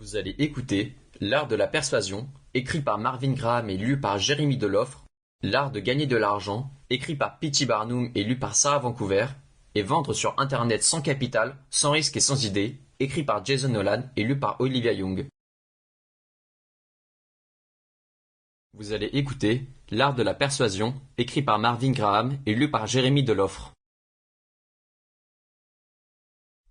Vous allez écouter L'art de la persuasion, écrit par Marvin Graham et lu par Jérémy Deloffre, L'art de gagner de l'argent, écrit par P.T. Barnum et lu par Sarah Vancouver, et Vendre sur Internet sans capital, sans risque et sans idée, écrit par Jason Nolan et lu par Olivia Young. Vous allez écouter L'art de la persuasion, écrit par Marvin Graham et lu par Jérémy Deloffre.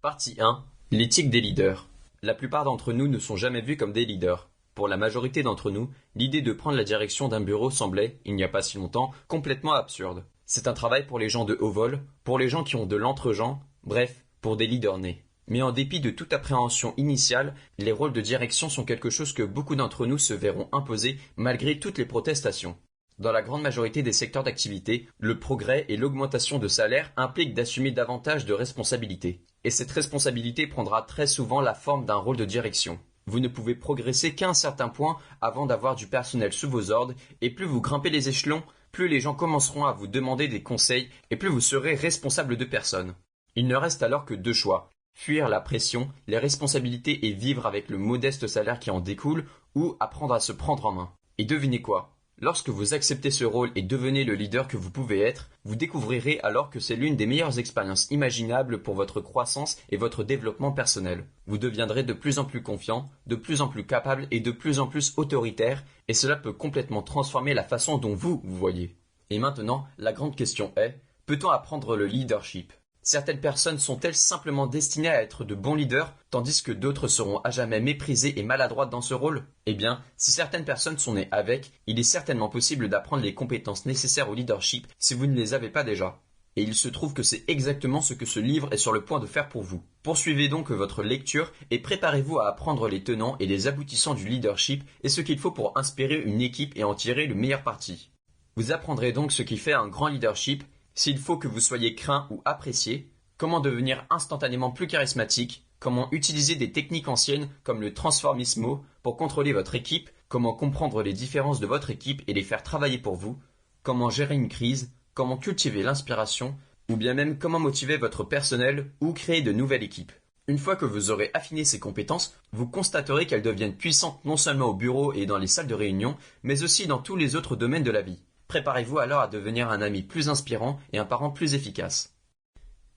Partie 1. L'éthique des leaders. La plupart d'entre nous ne sont jamais vus comme des leaders. Pour la majorité d'entre nous, l'idée de prendre la direction d'un bureau semblait, il n'y a pas si longtemps, complètement absurde. C'est un travail pour les gens de haut vol, pour les gens qui ont de l'entre-gens, bref, pour des leaders nés. Mais en dépit de toute appréhension initiale, les rôles de direction sont quelque chose que beaucoup d'entre nous se verront imposer malgré toutes les protestations. Dans la grande majorité des secteurs d'activité, le progrès et l'augmentation de salaire impliquent d'assumer davantage de responsabilités. Et cette responsabilité prendra très souvent la forme d'un rôle de direction. Vous ne pouvez progresser qu'à un certain point avant d'avoir du personnel sous vos ordres, et plus vous grimpez les échelons, plus les gens commenceront à vous demander des conseils, et plus vous serez responsable de personnes. Il ne reste alors que deux choix. Fuir la pression, les responsabilités et vivre avec le modeste salaire qui en découle, ou apprendre à se prendre en main. Et devinez quoi ? Lorsque vous acceptez ce rôle et devenez le leader que vous pouvez être, vous découvrirez alors que c'est l'une des meilleures expériences imaginables pour votre croissance et votre développement personnel. Vous deviendrez de plus en plus confiant, de plus en plus capable et de plus en plus autoritaire, et cela peut complètement transformer la façon dont vous voyez. Et maintenant, la grande question est, peut-on apprendre le leadership ? Certaines personnes sont-elles simplement destinées à être de bons leaders, tandis que d'autres seront à jamais méprisées et maladroites dans ce rôle ? Eh bien, si certaines personnes sont nées avec, il est certainement possible d'apprendre les compétences nécessaires au leadership si vous ne les avez pas déjà. Et il se trouve que c'est exactement ce que ce livre est sur le point de faire pour vous. Poursuivez donc votre lecture et préparez-vous à apprendre les tenants et les aboutissants du leadership et ce qu'il faut pour inspirer une équipe et en tirer le meilleur parti. Vous apprendrez donc ce qui fait un grand leadership, s'il faut que vous soyez craint ou apprécié, comment devenir instantanément plus charismatique, comment utiliser des techniques anciennes comme le transformismo pour contrôler votre équipe, comment comprendre les différences de votre équipe et les faire travailler pour vous, comment gérer une crise, comment cultiver l'inspiration, ou bien même comment motiver votre personnel ou créer de nouvelles équipes. Une fois que vous aurez affiné ces compétences, vous constaterez qu'elles deviennent puissantes non seulement au bureau et dans les salles de réunion, mais aussi dans tous les autres domaines de la vie. Préparez-vous alors à devenir un ami plus inspirant et un parent plus efficace.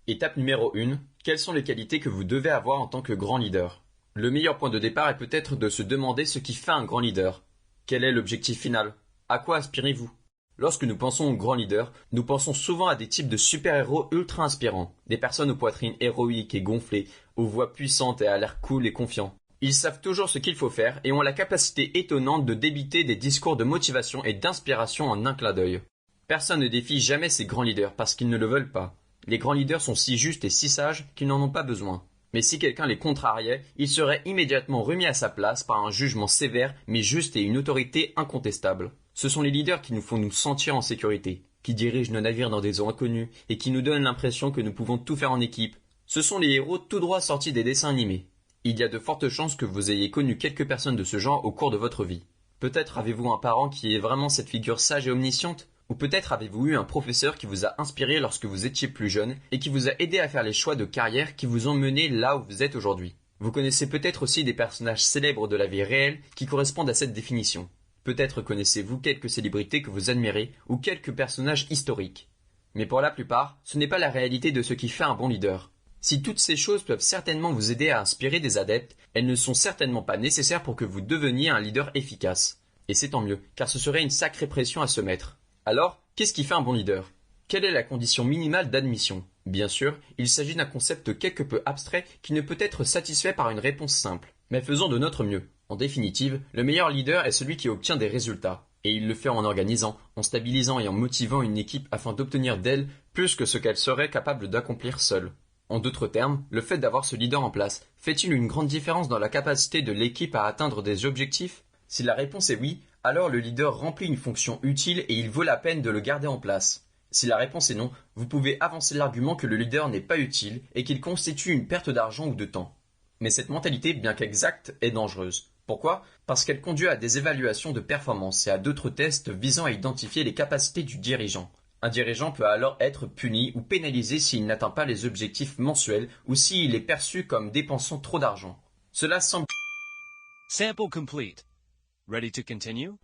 Étape numéro 1. Quelles sont les qualités que vous devez avoir en tant que grand leader ? Le meilleur point de départ est peut-être de se demander ce qui fait un grand leader. Quel est l'objectif final ? À quoi aspirez-vous ? Lorsque nous pensons aux grands leaders, nous pensons souvent à des types de super-héros ultra inspirants, des personnes aux poitrines héroïques et gonflées, aux voix puissantes et à l'air cool et confiant. Ils savent toujours ce qu'il faut faire et ont la capacité étonnante de débiter des discours de motivation et d'inspiration en un clin d'œil. Personne ne défie jamais ces grands leaders parce qu'ils ne le veulent pas. Les grands leaders sont si justes et si sages qu'ils n'en ont pas besoin. Mais si quelqu'un les contrariait, il serait immédiatement remis à sa place par un jugement sévère mais juste et une autorité incontestable. Ce sont les leaders qui nous font nous sentir en sécurité, qui dirigent nos navires dans des eaux inconnues et qui nous donnent l'impression que nous pouvons tout faire en équipe. Ce sont les héros tout droit sortis des dessins animés. Il y a de fortes chances que vous ayez connu quelques personnes de ce genre au cours de votre vie. Peut-être avez-vous un parent qui est vraiment cette figure sage et omnisciente, ou peut-être avez-vous eu un professeur qui vous a inspiré lorsque vous étiez plus jeune et qui vous a aidé à faire les choix de carrière qui vous ont mené là où vous êtes aujourd'hui. Vous connaissez peut-être aussi des personnages célèbres de la vie réelle qui correspondent à cette définition. Peut-être connaissez-vous quelques célébrités que vous admirez ou quelques personnages historiques. Mais pour la plupart, ce n'est pas la réalité de ce qui fait un bon leader. Si toutes ces choses peuvent certainement vous aider à inspirer des adeptes, elles ne sont certainement pas nécessaires pour que vous deveniez un leader efficace. Et c'est tant mieux, car ce serait une sacrée pression à se mettre. Alors, qu'est-ce qui fait un bon leader ? Quelle est la condition minimale d'admission ? Bien sûr, il s'agit d'un concept quelque peu abstrait qui ne peut être satisfait par une réponse simple. Mais faisons de notre mieux. En définitive, le meilleur leader est celui qui obtient des résultats. Et il le fait en organisant, en stabilisant et en motivant une équipe afin d'obtenir d'elle plus que ce qu'elle serait capable d'accomplir seule. En d'autres termes, le fait d'avoir ce leader en place fait-il une grande différence dans la capacité de l'équipe à atteindre des objectifs ? Si la réponse est oui, alors le leader remplit une fonction utile et il vaut la peine de le garder en place. Si la réponse est non, vous pouvez avancer l'argument que le leader n'est pas utile et qu'il constitue une perte d'argent ou de temps. Mais cette mentalité, bien qu'exacte, est dangereuse. Pourquoi ? Parce qu'elle conduit à des évaluations de performance et à d'autres tests visant à identifier les capacités du dirigeant. Un dirigeant peut alors être puni ou pénalisé s'il n'atteint pas les objectifs mensuels ou s'il est perçu comme dépensant trop d'argent. Cela semble Sample complete. Ready to continue?